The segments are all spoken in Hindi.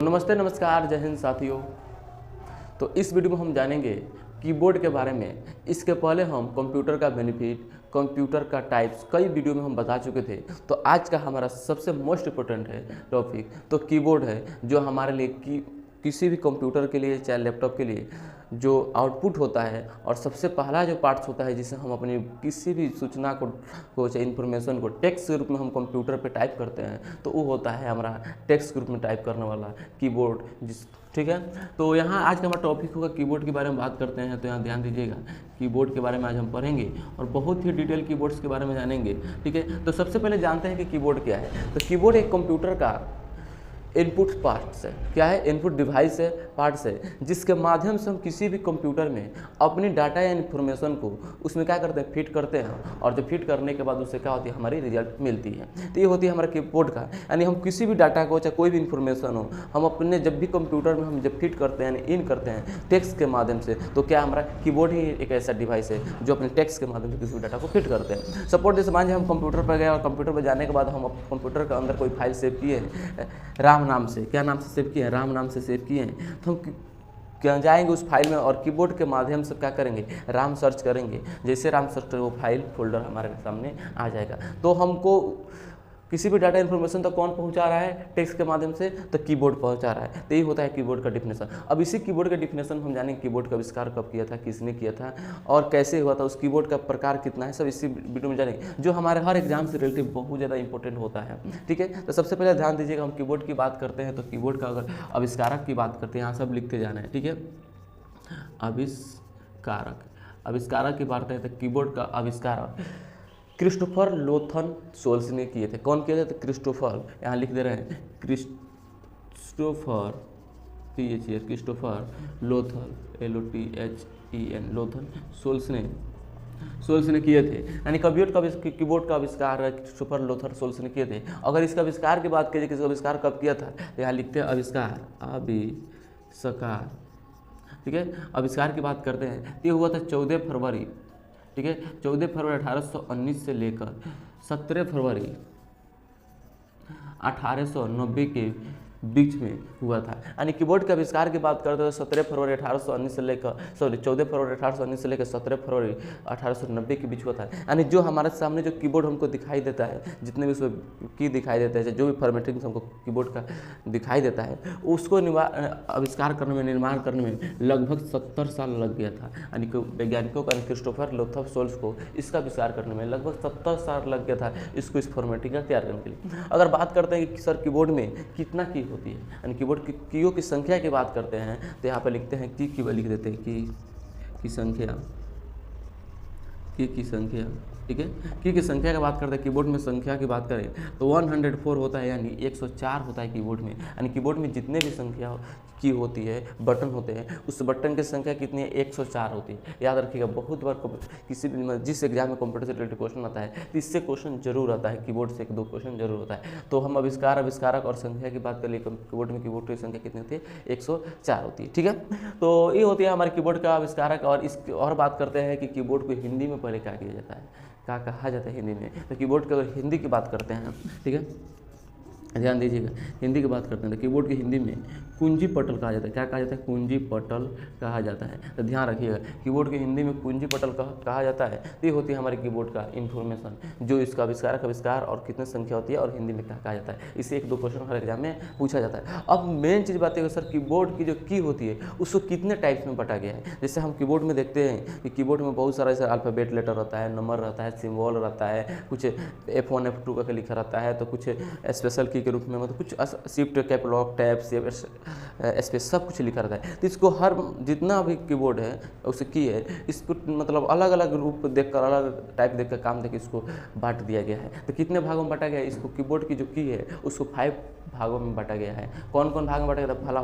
नमस्ते नमस्कार जय हिंद साथियों। तो इस वीडियो में हम जानेंगे कीबोर्ड के बारे में। इसके पहले हम कंप्यूटर का बेनिफिट, कंप्यूटर का टाइप्स कई वीडियो में हम बता चुके थे। तो आज का हमारा सबसे मोस्ट इम्पोर्टेंट है टॉपिक तो कीबोर्ड है, जो हमारे लिए किसी भी कंप्यूटर के लिए चाहे लैपटॉप के लिए जो आउटपुट होता है और सबसे पहला जो पार्ट्स होता है जिसे हम अपनी किसी भी सूचना को चाहे इन्फॉर्मेशन को टेक्स्ट के रूप में हम कंप्यूटर पे टाइप करते हैं, तो वो होता है हमारा टेक्स्ट के रूप में टाइप करने वाला कीबोर्ड। ठीक है, तो यहाँ आज का हमारा टॉपिक होगा कीबोर्ड के बारे में बात करते हैं। तो यहाँ ध्यान दीजिएगा, कीबोर्ड के बारे में आज हम पढ़ेंगे और बहुत ही डिटेल कीबोर्ड्स के बारे में जानेंगे। ठीक है, तो सबसे पहले जानते हैं कि कीबोर्ड क्या है। तो कीबोर्ड एक कंप्यूटर का इनपुट पार्ट्स है। क्या है? इनपुट डिवाइस है, पार्ट्स है, जिसके माध्यम से हम किसी भी कंप्यूटर में अपनी डाटा या इन्फॉर्मेशन को उसमें क्या करते हैं, फिट करते हैं। और जब फिट करने के बाद उससे क्या होती है, हमारी रिजल्ट मिलती है। तो ये होती है हमारे कीबोर्ड का, यानी हम किसी भी डाटा को चाहे कोई भी इन्फॉर्मेशन हो, हम अपने जब भी कंप्यूटर में हम जब फिट करते हैं, यानी इन करते हैं टेक्स्ट के माध्यम से, तो क्या हमारा कीबोर्ड ही एक ऐसा डिवाइस है जो अपने टेक्स्ट के माध्यम से किसी भी डाटा को फिट करते हैं। सपोर्ट जैसे मान हम कंप्यूटर पर गए और कंप्यूटर पर जाने के बाद हम कंप्यूटर के अंदर कोई फाइल सेव किए हैं राम नाम से, क्या नाम से सेव किए हैं, राम नाम से सेव किए हैं, तो हम क्या जाएंगे उस फाइल में और कीबोर्ड के माध्यम से क्या करेंगे, राम सर्च करेंगे। जैसे राम सर्च करेंगे वो फाइल फोल्डर हमारे सामने आ जाएगा। तो हमको किसी भी डाटा इन्फॉर्मेशन तक कौन पहुंचा रहा है, टेक्स्ट के माध्यम से, तो कीबोर्ड पहुंचा रहा है। तो यही होता है कीबोर्ड का डिफिनेशन। अब इसी कीबोर्ड का डिफिनेशन हम जानेंगे कीबोर्ड का आविष्कार कब किया था, किसने किया था और कैसे हुआ था, उस कीबोर्ड का प्रकार कितना है, सब इसी वीडियो में जानेंगे, जो हमारे हर एग्जाम से रिलेटिव बहुत ज़्यादा इंपॉर्टेंट होता है। ठीक है, तो सबसे पहले ध्यान दीजिएगा, हम कीबोर्ड की बात करते हैं तो कीबोर्ड का अगर आविष्कारक की बात करते हैं, यहाँ सब लिखते जाना है। ठीक है, आविष्कारक की बात करें तो कीबोर्ड का आविष्कारक क्रिस्टोफर लोथन सोल्स ने किए थे। कौन किए थे? तो क्रिस्टोफर, यहाँ लिख दे रहे हैं क्रिस्टोफर लोथन, LOTHEN, लोथन सोल्स ने किए थे। यानी कीबोर्ड का आविष्कार क्रिस्टोफर लोथन सोल्स ने किए थे। अगर इसका आविष्कार की बात करें, किसका आविष्कार कब किया था, तो यहाँ लिखते हैं आविष्कार। ठीक है, आविष्कार की बात करते हैं, ये हुआ था 14 फरवरी। ठीक है, 14 फरवरी 1819 से लेकर 17 फरवरी 1890 के बीच में हुआ था। यानी कीबोर्ड के आविष्कार की बात करते हैं 17 फरवरी 1819 से लेकर 14 फरवरी 1819 से लेकर 17 फरवरी 1890 के बीच हुआ था। यानी जो हमारे सामने जो कीबोर्ड हमको दिखाई देता है, जितने भी उसमें की दिखाई देता है, जो भी फॉर्मेटिंग हमको कीबोर्ड का दिखाई देता है, उसको आविष्कार करने में, निर्माण करने में लगभग 70 साल लग गया था। यानी कि वैज्ञानिकों का क्रिस्टोफर लोथन सोल्स को इसका आविष्कार करने में लगभग 70 साल लग गया था, इसको इस फॉर्मेटिंग का तैयार करने के लिए। अगर बात करते हैं कि सर कीबोर्ड में कितना की होती है, यानी कीबोर्ड की कीयों की संख्या की बात करते हैं, तो यहाँ पर लिखते हैं की लिख देते हैं की संख्या। ठीक है, की संख्या की बात करते हैं, कीबोर्ड में संख्या की बात करें तो 104 होता है, यानी 104 होता है कीबोर्ड में। यानी कीबोर्ड में जितने भी संख्या की होती है, बटन होते हैं, उस बटन की संख्या कितनी है, 104 होती है। याद रखिएगा, बहुत बार किसी भी जिस एग्जाम में कंप्यूटर से रिलेटेड क्वेश्चन आता है, तो इससे क्वेश्चन जरूर आता है, कीबोर्ड से 1-2 क्वेश्चन जरूर होता है। तो हम आविष्कारक और संख्या की बात करें, कीबोर्ड की संख्या कितनी होती है, 104 होती है। ठीक है, तो ये होती है हमारे कीबोर्ड का आविष्कारक। और बात करते हैं कि कीबोर्ड को हिंदी में पहले क्या किया जाता है, क्या कहा जाता है हिंदी में। तो कीबोर्ड की अगर हिंदी की बात करते हैं, ठीक है, ध्यान दीजिएगा, हिंदी की बात करते हैं तो कीबोर्ड की हिंदी में कुंजी पटल कहा जाता है। क्या कहा जाता है? कुंजी पटल कहा जाता है। तो ध्यान रखिएगा, कीबोर्ड की हिंदी में कुंजी पटल कहा जाता है। तो ये होती है हमारे कीबोर्ड का इन्फॉर्मेशन, जो इसका आविष्कार और कितनी संख्या होती है और हिंदी में क्या कहा जाता है। इसे 1-2 क्वेश्चन हर एग्जाम में पूछा जाता है। अब मेन चीज़ बात है सर, कीबोर्ड की जो की होती है उसको कितने टाइप्स में बांटा गया है। जैसे हम कीबोर्ड में देखते हैं कि कीबोर्ड में बहुत सारा ऐसा अल्फ़ाबेट लेटर रहता है, नंबर रहता है, सिम्बॉल रहता है, कुछ F1 F2 का लिखा रहता है, तो कुछ स्पेशल की के रूप में, मतलब कुछ shift, cap lock, tab, space, सब कुछ लिखा रहता है। तो इसको हर जितना भी कीबोर्ड है उसे की है, इसको मतलब अलग अलग रूप देखकर, अलग टाइप देखकर, काम देकर इसको बांट दिया गया है। तो कितने भागों में बांटा गया है इसको? कीबोर्ड की जो की है उसको 5 भागों में बांटा गया है। कौन कौन भाग में बांटा गया? पहला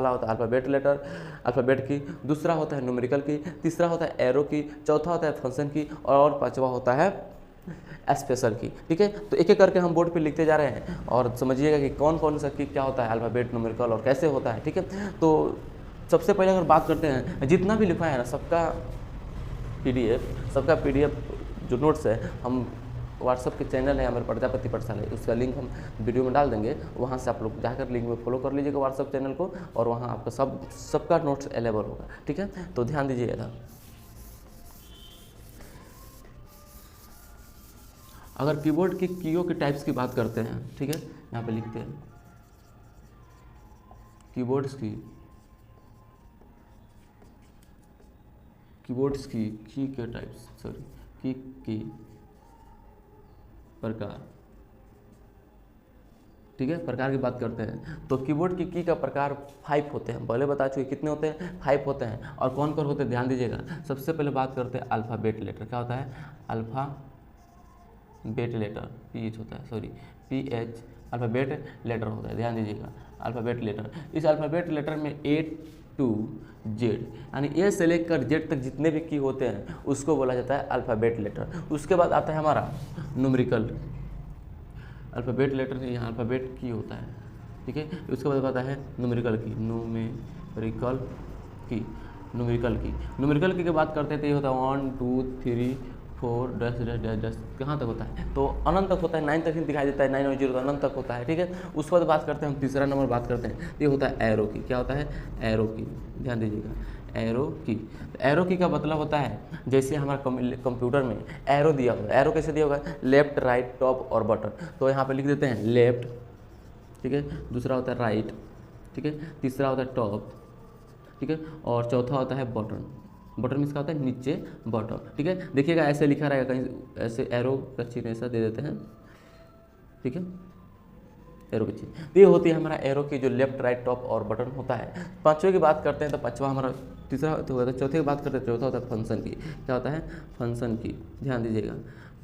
होता है अल्फ़ाबेट की, दूसरा होता है न्यूमेरिकल की, तीसरा होता है एरो की, चौथा होता है फंक्शन की और 5वां होता है स्पेशल की। ठीक है, तो एक एक करके हम बोर्ड पे लिखते जा रहे हैं और समझिएगा कि कौन कौन सा की क्या होता है, अल्फ़ाबेट, न्यूमेरिकल और कैसे होता है। ठीक है, तो सबसे पहले अगर बात करते हैं, जितना भी लिखा है ना, सबका पीडीएफ जो नोट्स है हम व्हाट्सअप के चैनल है हमारे प्रजापति पाठशाला, उसका लिंक हम वीडियो में डाल देंगे, वहाँ से आप लोग जाकर लिंक में फॉलो कर लीजिएगा व्हाट्सअप चैनल को, और वहाँ आपका सबका नोट्स अवेलेबल होगा। ठीक है, तो ध्यान दीजिएगा। अगर कीबोर्ड की कीओ के टाइप्स की बात करते हैं, ठीक है, यहाँ पे लिखते हैं कीबोर्ड्स की के टाइप्स, सॉरी की प्रकार, ठीक है, प्रकार की बात करते हैं तो कीबोर्ड की का प्रकार 5 होते हैं, पहले बता चुके कितने होते हैं, 5 होते हैं। और कौन कौन होते हैं ध्यान दीजिएगा। सबसे पहले बात करते हैं अल्फ़ाबेट लेटर, क्या होता है अल्फ़ाबेट लेटर, PH होता है, सॉरी PH अल्फ़ाबेट लेटर होता है, ध्यान दीजिएगा अल्फ़ाबेट लेटर। इस अल्फ़ाबेट लेटर में A to Z यानी A से लेकर Z तक जितने भी की होते हैं उसको बोला जाता है अल्फ़ाबेट लेटर। उसके बाद आता है हमारा न्यूमेरिकल, अल्फ़ाबेट लेटर यहाँ अल्फ़ाबेट की होता है, ठीक है। उसके बाद आता है न्यूमेरिकल की की बात करते हैं तो ये होता है 1 2 3 4 10 कहाँ तक होता है, तो अनंत तक होता है, 9 तक ही दिखाई देता है, 9 और 0 तो अनंत तक होता है, ठीक है। उसके बाद बात करते हैं हम तीसरा नंबर बात करते हैं, ये होता है एरो की, क्या होता है एरो की, ध्यान दीजिएगा एरो की। एरो की का मतलब होता है जैसे हमारा कंप्यूटर में एरो दिया होगा, एरो कैसे दिया होगा, लेफ्ट राइट टॉप और बटन, तो यहाँ पे लिख देते हैं लेफ्ट, ठीक है, दूसरा होता है राइट, ठीक है, तीसरा होता है टॉप, ठीक है, और चौथा होता है बटन। बटन में इसका होता है नीचे बटन, ठीक है। देखिएगा ऐसे लिखा रहेगा, कहीं ऐसे एरो का चिन्ह ऐसा दे देते हैं, ठीक है, एरो की चिन्ह, तो ये होती है हमारा एरो की जो लेफ्ट राइट टॉप और बटन होता है। पांचवें की बात करते हैं तो पांचवा हमारा तीसरा होता है, चौथे की बात करते हैं चौथा होता है फंक्शन की, क्या होता है फंक्शन की, ध्यान दीजिएगा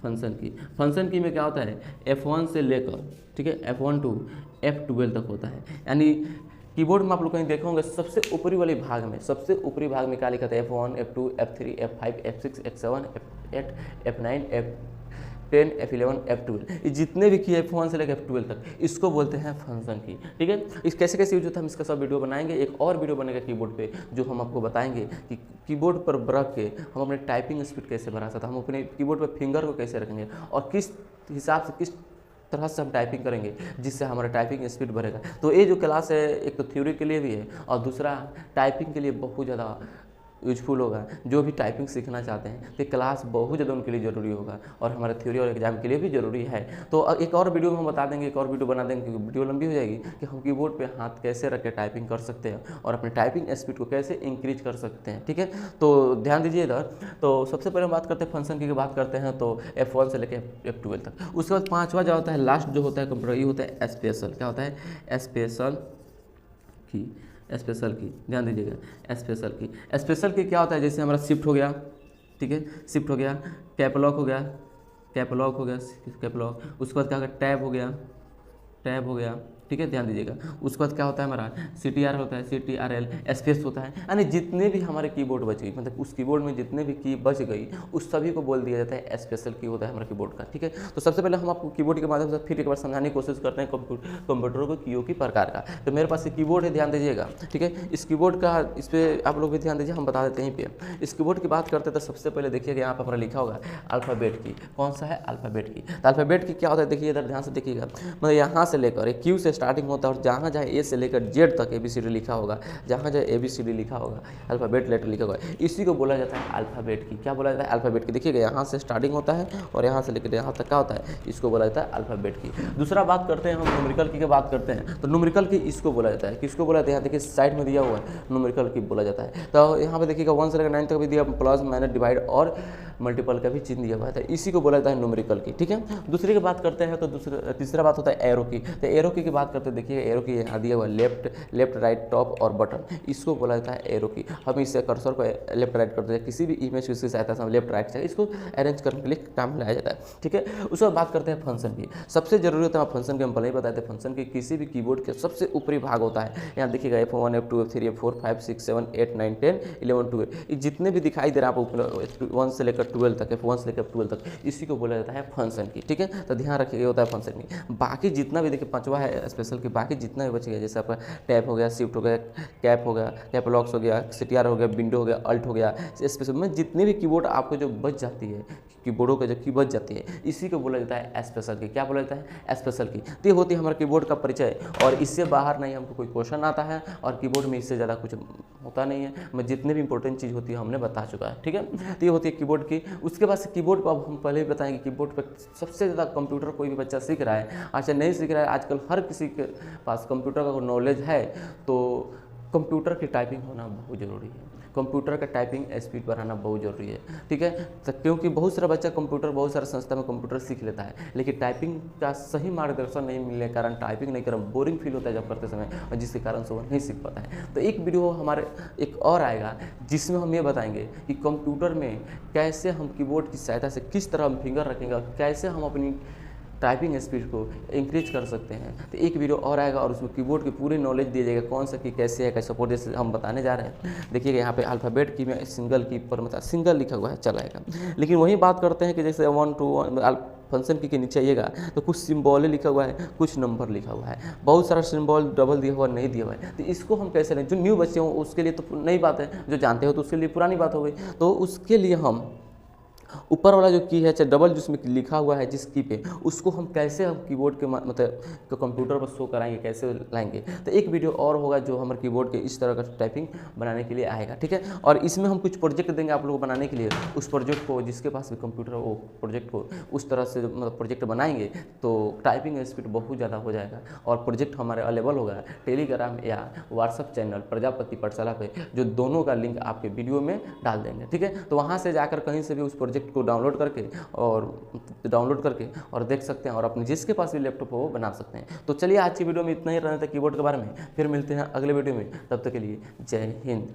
फंक्शन की में क्या होता है F1 से लेकर, ठीक है, F1 to F12 तक होता है। यानी कीबोर्ड में आप लोग कहीं देखे होंगे सबसे ऊपरी वाले भाग में, सबसे ऊपरी भाग में क्या लिखा था F1 F2 F3 F5 F6 F7 F8 F9 F10 F11 F12, ये जितने भी की F1 से लेकर F12 तक इसको बोलते हैं फंक्शन की, ठीक है। इस कैसे कैसे यूज होता है हम इसका सब वीडियो बनाएंगे, एक और वीडियो बनेगा कीबोर्ड पे जो हम आपको बताएंगे कि कीबोर्ड पर रख के हम अपने टाइपिंग स्पीड कैसे बढ़ा सकते हैं, हम अपने कीबोर्ड पर फिंगर को कैसे रखेंगे और किस हिसाब से किस तरह से हम टाइपिंग करेंगे जिससे हमारा टाइपिंग स्पीड बढ़ेगा। तो ये जो क्लास है एक तो थ्योरी के लिए भी है और दूसरा टाइपिंग के लिए बहुत ज़्यादा यूजफुल होगा। जो भी टाइपिंग सीखना चाहते हैं तो क्लास बहुत ज़्यादा उनके लिए ज़रूरी होगा और हमारे थ्योरी और एग्जाम के लिए भी ज़रूरी है। तो एक और वीडियो में हम बता देंगे, एक और वीडियो बना देंगे क्योंकि वीडियो लंबी हो जाएगी, कि हम कीबोर्ड पे हाथ कैसे रख के टाइपिंग कर सकते हैं और अपने टाइपिंग स्पीड को कैसे इंक्रीज कर सकते हैं, ठीक है। तो ध्यान दीजिए इधर। तो सबसे पहले हम बात करते हैं फंक्शन की बात करते हैं तो F1 से लेकर F12 तक। उसके बाद पाँचवा जो होता है लास्ट जो होता है कंप्यूटर, ये होता है स्पेशल, क्या होता है स्पेशल की, ध्यान दीजिएगा स्पेशल की क्या होता है, जैसे हमारा शिफ्ट हो गया, ठीक है, शिफ्ट हो गया, कैपलॉक हो गया, उसके बाद क्या होगा टैब हो गया, ठीक है, ध्यान दीजिएगा। उसके बाद क्या होता है हमारा CTR होता है, CTRL, स्पेस होता है, यानी जितने भी हमारे कीबोर्ड बच गई, मतलब उस कीबोर्ड में जितने भी की बच गई उस सभी को बोल दिया जाता है स्पेशल की होता है हमारे कीबोर्ड का, ठीक है। तो सबसे पहले हम आपको कीबोर्ड के माध्यम से फिर एक बार समझाने की कोशिश करते हैं कंप्यूटर को कीओ की प्रकार का। तो मेरे पास एक कीबोर्ड है, ध्यान दीजिएगा, ठीक है। इस कीबोर्ड का इस पर आप लोग भी ध्यान दीजिए, हम बता देते हैं यहीं पे। इस कीबोर्ड की बात करते हैं तो सबसे पहले देखिएगा यहाँ पर हमारा लिखा होगा अल्फ़ाबेट की, कौन सा है अल्फ़ाबेट की। तो अल्फ़ाबेट की क्या होता है देखिए इधर ध्यान से देखिएगा, मतलब यहाँ से लेकर क्यू से स्टार्टिंग होता है और जहाँ जहाँ ए से लेकर जेड तक ABCD लिखा होगा, जहाँ जहाँ ABCD लिखा होगा अल्फ़ाबेट लेटर लिखा होगा, इसी को बोला जाता है अल्फ़ाबेट की। क्या बोला जाता है अल्फ़ाबेट की, देखिएगा यहाँ से स्टार्टिंग होता है और यहाँ से लेकर यहाँ तक क्या होता है, इसको बोला जाता है अल्फ़ाबेट की। दूसरा बात करते हैं हम न्यूमेरिकल की बात करते हैं तो न्यूमेरिकल की इसको बोला जाता है, किसको बोला जाता है, यहाँ देखिए साइड में दिया हुआ है न्यूमेरिकल की बोला जाता है। तो यहाँ पे देखिएगा 1 से लेकर 9 तक भी दिया, प्लस माइनस डिवाइड और मल्टीपल का भी चिन्ह दिया हुआ है, इसी को बोला जाता है न्यूमेरिकल की, ठीक है। दूसरी की बात करते हैं तो तीसरा बात होता है एरो की। तो एरो की बात करते हैं, देखिए एरो की यहाँ दिया हुआ लेफ्ट राइट टॉप और बटन, इसको बोला जाता है एरो की। हम इससे कर्सर को लेफ्ट राइट करते हैं, किसी भी इमेज की सहायता से हम लेफ्ट राइट से इसको अरेंज करने के लिए काम में लाया जाता है, ठीक है। उसके बाद बात करते हैं फंक्शन की। सबसे जरूरी होता है फंक्शन के, हम पहले ही बताए थे, फंक्शन की किसी भी कीबोर्ड के सबसे ऊपरी भाग होता है। यहाँ देखिएगा F1 F2 F3 F4 5 6 7 8 9 10 11 12, जितने भी दिखाई दे रहा है आपको 1 से लेकर 12 तक, F1 से लेकर 12 तक, इसी को बोला जाता है फंक्शन की, ठीक है। तो ध्यान रखिएगा होता है फंक्शन की। बाकी जितना भी देखिए पांचवा है स्पेशल की, बाकी जितना भी बच गया जैसे आपका टैब हो गया, शिफ्ट हो गया, कैप हो गया, कैप लॉक्स हो गया, CTR हो गया, विंडो हो गया, अल्ट हो गया, स्पेशल में जितने भी कीबोर्ड आपको जो बच जाती है, कीबोर्डों का जो की बच जाती है, इसी को बोला जाता है स्पेशल की। क्या बोला जाता है? स्पेशल की। तो ये होती है हमारे कीबोर्ड का परिचय, और इससे बाहर नहीं हमको कोई क्वेश्चन आता है, और कीबोर्ड में इससे ज़्यादा कुछ होता नहीं है। मैं जितने भी इंपॉर्टेंट चीज़ होती है हमने बता चुका है, ठीक है। तो ये होती है कीबोर्ड की। उसके बाद से कीबोर्ड को अब हम पहले ही बताएंगे, कीबोर्ड पर सबसे ज़्यादा कंप्यूटर कोई भी बच्चा सीख रहा है, अच्छा नहीं सीख रहा है, आजकल हर किसी के पास कंप्यूटर का नॉलेज है, तो कंप्यूटर की टाइपिंग होना बहुत ज़रूरी है। कंप्यूटर का टाइपिंग स्पीड बढ़ाना बहुत ज़रूरी है, ठीक है। तो क्योंकि बहुत सारा बच्चा कंप्यूटर, बहुत सारा संस्था में कंप्यूटर सीख लेता है, लेकिन टाइपिंग का सही मार्गदर्शन नहीं मिलने के कारण टाइपिंग नहीं कर, बोरिंग फील होता है जब करते समय, और जिसके कारण से वो नहीं सीख पाता है। तो एक वीडियो हमारे एक और आएगा जिसमें हम ये बताएंगे कि कंप्यूटर में कैसे हम कीबोर्ड की सहायता से किस तरह हम फिंगर रखेंगे, और कैसे हम अपनी टाइपिंग स्पीड को इंक्रीज कर सकते हैं। तो एक वीडियो और आएगा और उसमें कीबोर्ड की पूरी नॉलेज दी जाएगा, कौन सा की कैसे है, कैसे सपोर्ट, जैसे हम बताने जा रहे हैं। देखिएगा यहाँ पे अल्फ़ाबेट की में सिंगल की पर मतलब सिंगल लिखा हुआ है चलाएगा, लेकिन वही बात करते हैं कि जैसे 1 to 1 फंक्शन की के नीचे आइएगा तो कुछ सिंबल लिखा हुआ है, कुछ नंबर लिखा हुआ है, बहुत सारा सिंबल डबल दिया हुआ नहीं दिया हुआ है। तो इसको हम कैसे लें? जो न्यू बच्चे हों उसके लिए तो नई बात है, जो जानते हो तो उसके लिए पुरानी बात हो गई। तो उसके लिए हम ऊपर वाला जो की है, चाहे डबल जिसमें लिखा हुआ है जिस की पे, उसको हम कैसे हम कीबोर्ड के मतलब कंप्यूटर पर शो कराएंगे, कैसे लाएंगे। तो एक वीडियो और होगा जो हमारे कीबोर्ड के इस तरह का टाइपिंग बनाने के लिए आएगा, ठीक है। और इसमें हम कुछ प्रोजेक्ट देंगे आप लोगों को बनाने के लिए, उस प्रोजेक्ट को जिसके पास भी कंप्यूटर हो वो प्रोजेक्ट को उस तरह से मतलब प्रोजेक्ट बनाएंगे तो टाइपिंग स्पीड बहुत ज़्यादा हो जाएगा। और प्रोजेक्ट हमारे अवेलेबल होगा टेलीग्राम या व्हाट्सअप चैनल प्रजापति पाठशाला पे, जो दोनों का लिंक आपके वीडियो में डाल देंगे, ठीक है। तो वहाँ से जाकर कहीं से भी उस प्रोजेक्ट को डाउनलोड करके और देख सकते हैं, और अपने जिसके पास भी लैपटॉप हो वो बना सकते हैं। तो चलिए आज की वीडियो में इतना ही रहना था कीबोर्ड के बारे में, फिर मिलते हैं अगले वीडियो में, तब तक के लिए जय हिंद।